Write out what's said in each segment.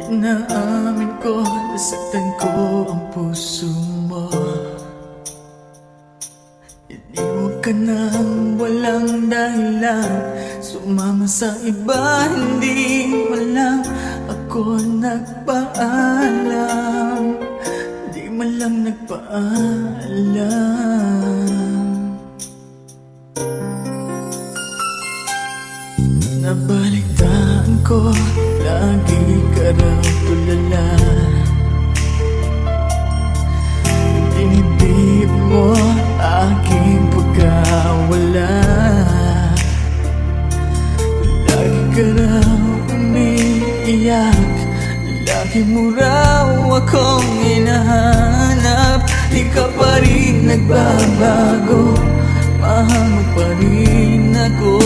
Naamin ko, nasaktan ko ang puso mo. Iniwan ka nang walang dahilan, sumama sa iba, hindi man lang ako nagpaalam. Di man lang nagpaalam. Nabalitaan ko, lagi ka raw tulala. Dinibdib mo aking pagkawala. Lagi ka raw umiiyak, lagi mo raw akong hinahanap. Di ka pa rin nagbabago, mahal mo pa rin ako.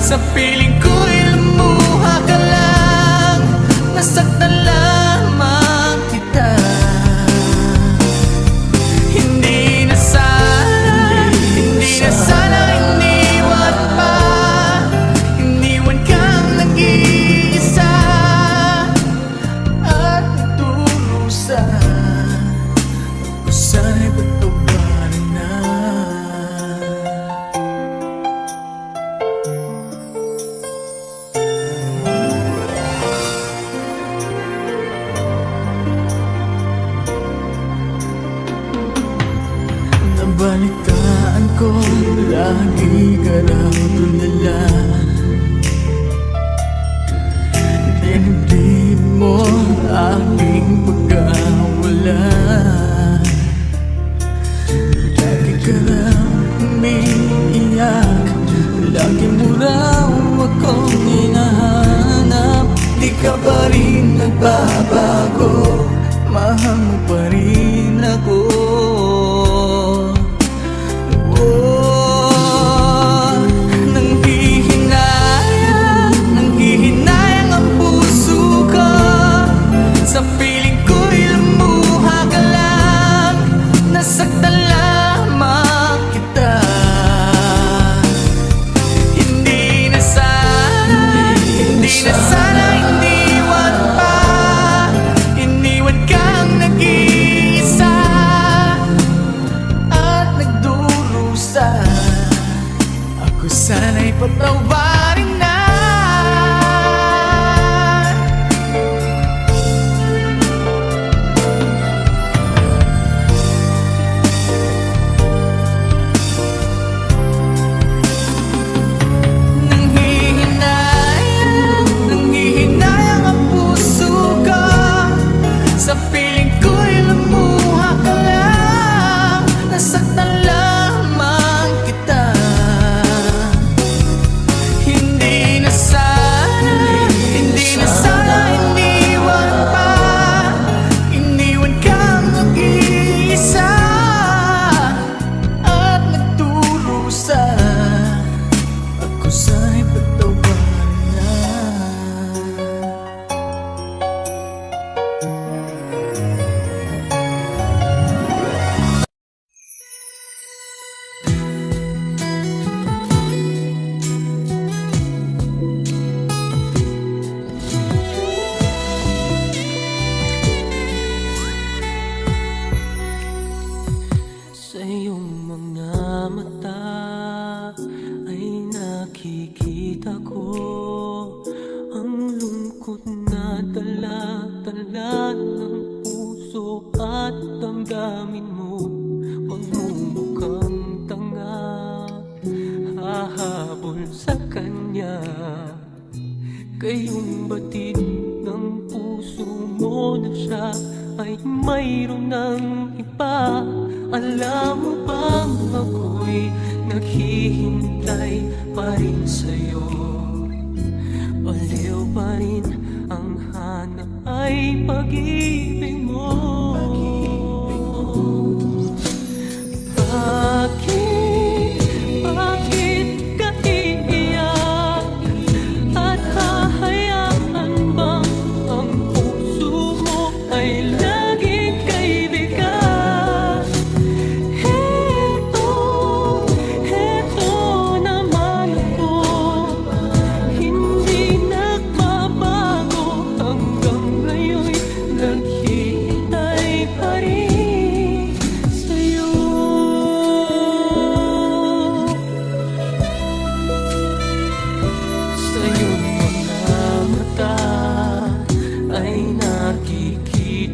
Sa piling ko'y lumuha ka lang, nasaktan lamang kita. Hindi na sana iniwan pa. Iniwan kang nag-iisa at nagdurusa. Ako sana'y patawarin na. Nabalitaan ko, lagi ka raw tulala. Dinibdib mo aking pagkawala. Lagi ka raw umiiyak, lagi mo raw akong hinahanap. Di ka pa rin nagbabago, mahal mo pa rin ako. Sa piling ko'y lumuha ka lang, nasaktan lamang kita. Hindi na sana iniwan pa. Iniwan kang nag-iisa at nagdurusa. Ako sana'y patawarin na. Sa piling ko'y lumuha ka lang, nasaktan lamang kita. Hindi na sana iniwan pa. Iniwan kang nag-iisa at nagdurusa. Ako sana'y patawarin na. Sa iyong mga mata ay nakikita ko ang lungkot na dala-dala ng puso at damdamin mo. Magmumukhang tanga, hahabol sa kanya. Kayong batid ng puso mo na siya ay mayroon ng iba. Alam mo bang ako'y naghihintay pa rin sa'yo? Baliw pa rin ang hanap ay pag-ibig mo. Bakit ka iiyak at hahayaan bang ang puso mo ay laging kaibigan?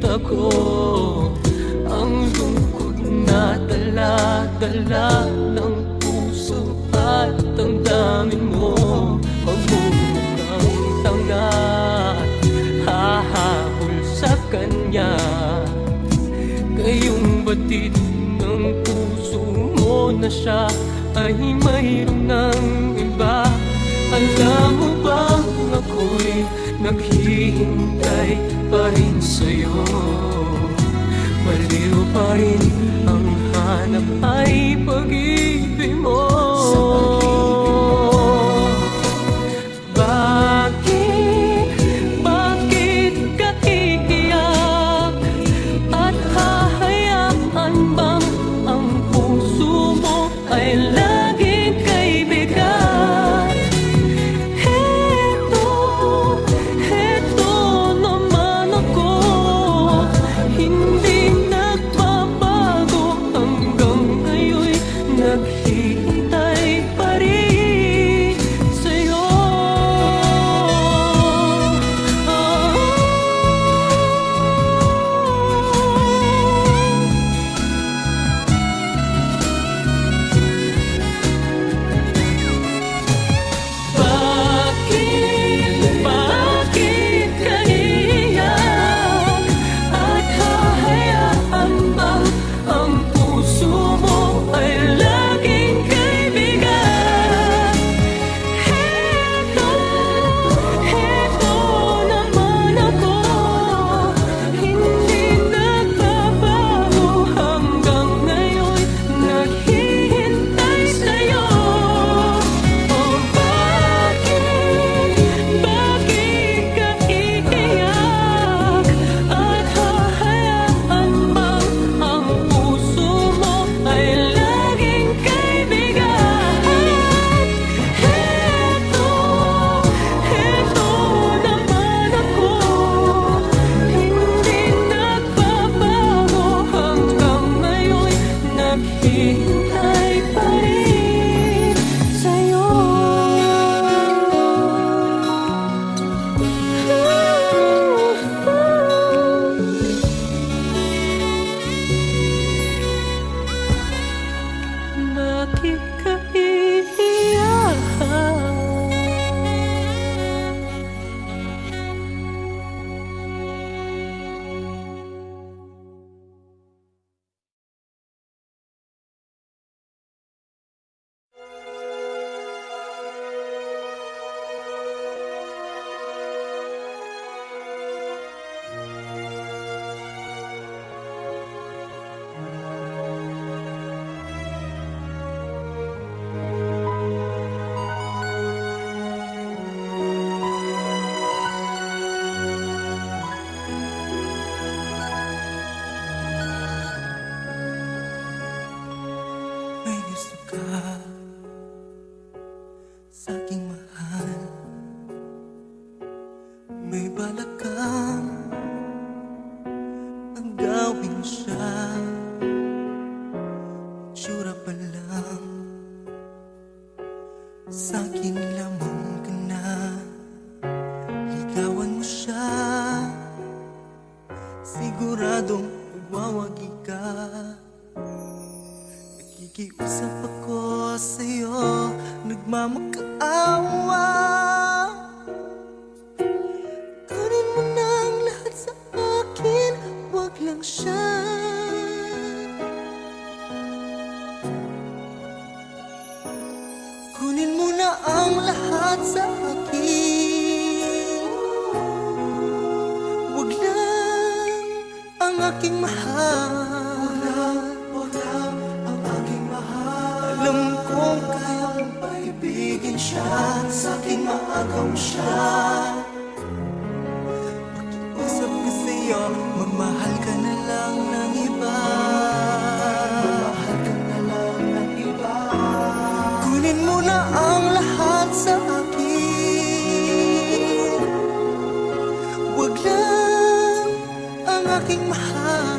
ako ang lungkot na dala-dala ng puso at damdamin mo. Huwag mo kang tanga at hahabol sa kanya. Kayong batid ng puso mo na siya ay mayroon ng iba. Alam mo bang ako'y naghihintay pa rin sa'yo? Baliw pa rin ang hanap ay pag-ibig mo. Bakit ka iiyak? At hahayaan bang ang puso mo ay laging kaibigan? Heto naman ako, hindi nagbabago hanggang ngayon, naghihintay pa rin sa'yo. Bakit ka iiyak? At hahayaan bang ang puso mo ay laging kaibigan? Heto naman ako, hindi nagbabago hanggang ngayon, naghihintay sa'yo. Oh, bakit ka iiyak? At hahayaan bang ang puso mo ay laging kaibigan? Heto naman ako, hindi nagbabago hanggang ngayon, naghihintay pa rin sa'yo. Bakit ka iiyak? May gusto ka sa'king mahal, may balak kang agawin siya. Tsura pa lang sa'king lamang ka na, ligawan mo siya, siguradong magwawagi ka. Nakikiusap ako sa'yo, nagmamakaawa. Kunin mo na ang lahat sa akin, wag lang siya. Kunin mo na ang lahat sa akin, wag lang ang aking mahal. Alam kong kaya mong paibigin siya, sa'king maagaw siya. Pakiusap ko sa'yo, magmahal ka na lang ng iba. Magmahal ka na lang ng iba. Kunin mo na ang lahat sa akin, wag lang ang aking mahal.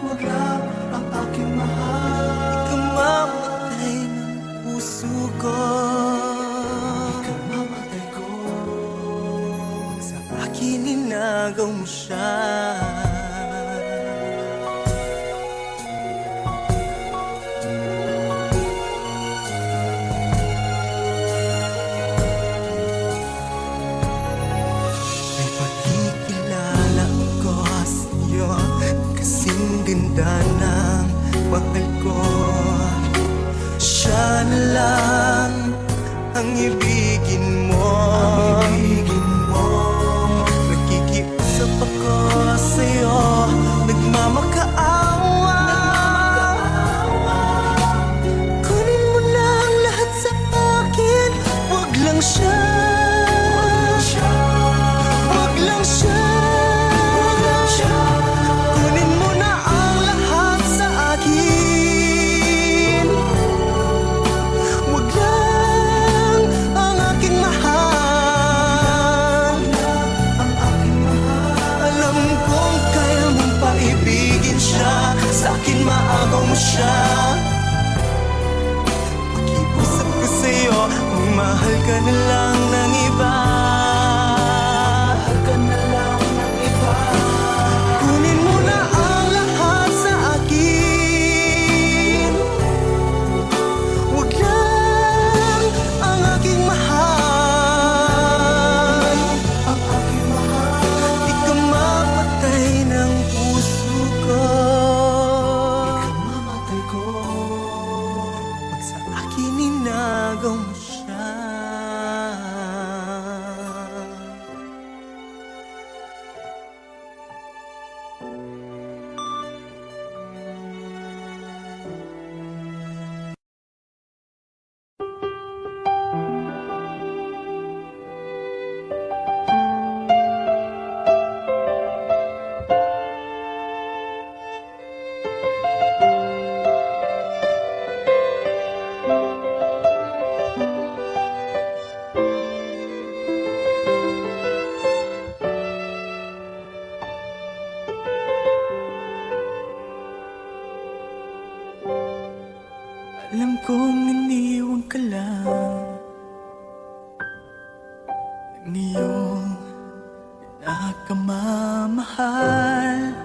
Wag lang ang aking mahal. Ikamamatay ng puso ko, ikamamatay ko. Sa akin inagaw mo siya. ganda ng mahal ko. Siya na lang ang ibigin mo. Nakikiusap ako sa'yo, nagmamakaawa. Kunin mo na ang lahat sa akin, wag lang siya. Wag lang siya. Kunin mo na ang lahat sa akin, wag lang ang aking mahal. Alam kong kaya mong paibigin siya, sa akin maagaw mo siya. Pakiusap ko sa'yo, mahal ka na lang ng iba. Mahal ka na lang ng iba. Kunin mo na ang lahat sa akin, wag lang ang aking mahal. Ang aking mahal. Ikaw mapatay ng puso ko. Ikaw mamatay ko pag sa akin inagaw mo siya. Alam kong iniwan ka lang ng iyong pinakamamahal.